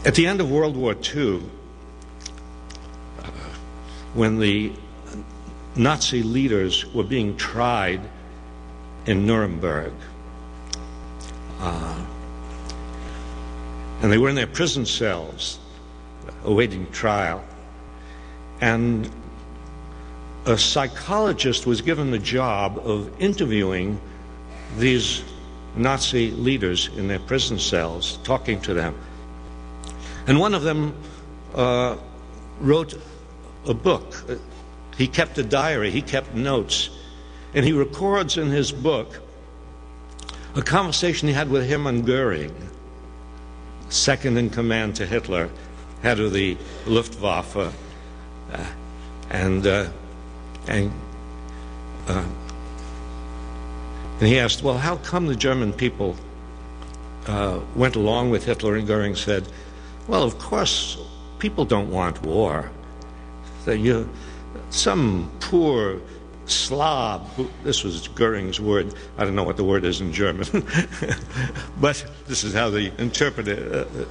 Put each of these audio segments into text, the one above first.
At the end of World War II, when the Nazi leaders were being tried in Nuremberg, and they were in their prison cells awaiting trial, and a psychologist was given the job of interviewing these Nazi leaders in their prison cells, talking to them. And one of them wrote a book. He kept a diary, he kept notes, and he records in his book a conversation he had with Hermann Goering, second in command to Hitler, head of the Luftwaffe, and he asked, well, how come the German people went along with Hitler? And Goering said, well, of course, people don't want war. Some poor Slav, this was Goering's word, I don't know what the word is in German, but this is how they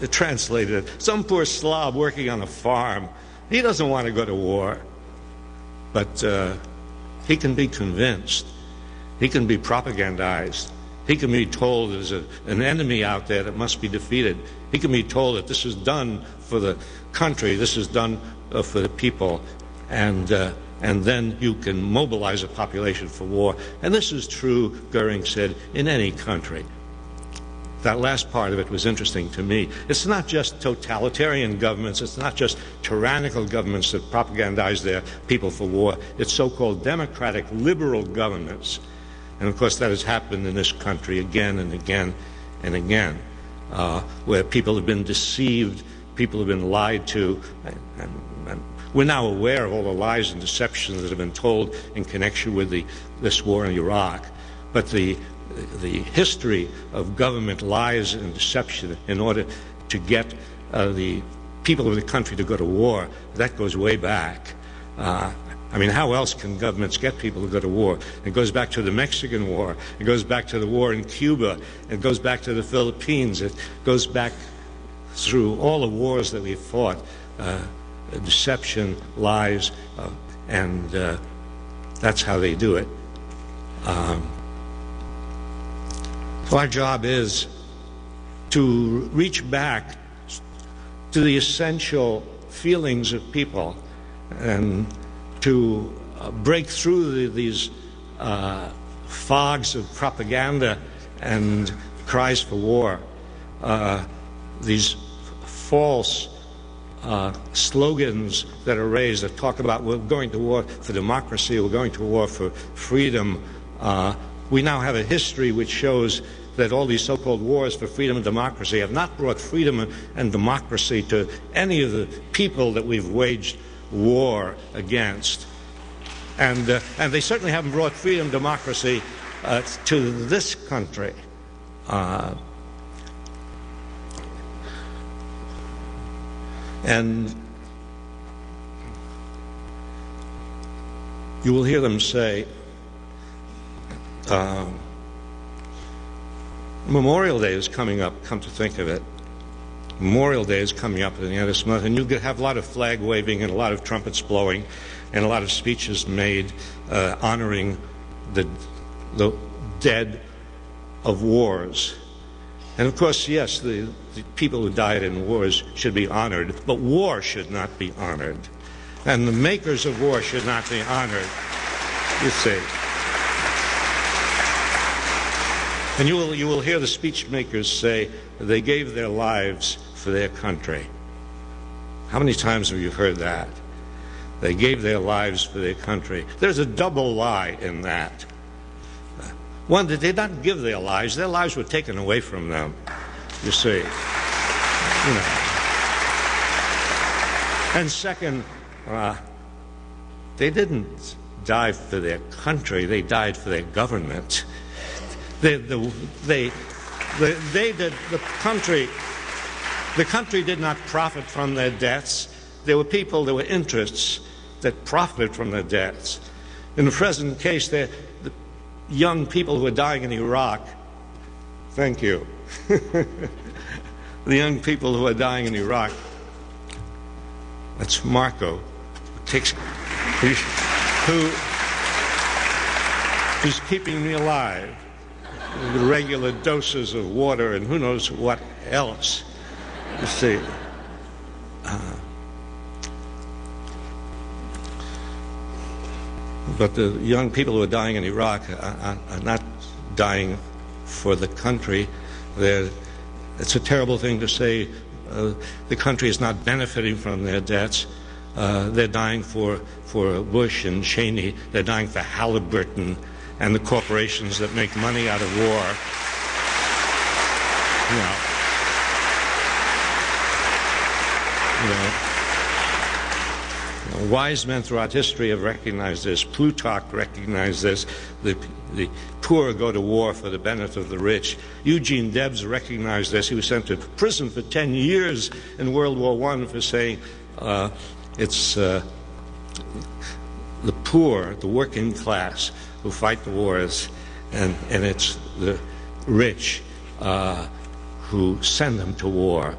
translated it. Some poor Slav working on a farm, he doesn't want to go to war, but he can be convinced, he can be propagandized, he can be told there's an enemy out there that must be defeated, he can be told that this is done for the country, this is done for the people, and then you can mobilize a population for war. And this is true, Goering said, in any country. That last part of it was interesting to me. It's not just totalitarian governments, it's not just tyrannical governments that propagandize their people for war, it's so-called democratic liberal governments. And of course that has happened in this country again and again and again, where people have been deceived, people have been lied to, and we're now aware of all the lies and deceptions that have been told in connection with this war in Iraq. But the history of government lies and deception in order to get the people of the country to go to war, that goes way back. I mean, how else can governments get people to go to war? It goes back to the Mexican War. It goes back to the war in Cuba. It goes back to the Philippines. It goes back through all the wars that we've fought. Deception, lies, and that's how they do it. So our job is to reach back to the essential feelings of people and to break through these fogs of propaganda and cries for war, these false slogans that are raised that talk about we're going to war for democracy, we're going to war for freedom. We now have a history which shows that all these so-called wars for freedom and democracy have not brought freedom and democracy to any of the people that we've waged war against. And they certainly haven't brought freedom and democracy to this country. And you will hear them say, Memorial Day is coming up, come to think of it. Memorial Day is coming up at the end of this month, and you have a lot of flag waving and a lot of trumpets blowing and a lot of speeches made honoring the dead of wars. And of course, yes, the people who died in wars should be honored, but war should not be honored. And the makers of war should not be honored, you see. And you will hear the speech makers say they gave their lives for their country. How many times have you heard that? They gave their lives for their country. There's a double lie in that. One, they did not give their lives were taken away from them, you see. You know. And second, they didn't die for their country, they died for their government. The country did not profit from their deaths. There were interests that profited from their deaths. In the present case, the young people who are dying in Iraq, thank you. the young people who are dying in Iraq, that's Marco, who's keeping me alive with regular doses of water and who knows what else. You see, but the young people who are dying in Iraq are not dying for the country. It's a terrible thing to say the country is not benefiting from their deaths. They're dying for Bush and Cheney. They're dying for Halliburton and the corporations that make money out of war. Wise men throughout history have recognized this. Plutarch recognized this. The poor go to war for the benefit of the rich. Eugene Debs recognized this. He was sent to prison for 10 years in World War I for saying it's the poor, the working class, who fight the wars, and it's the rich who send them to war.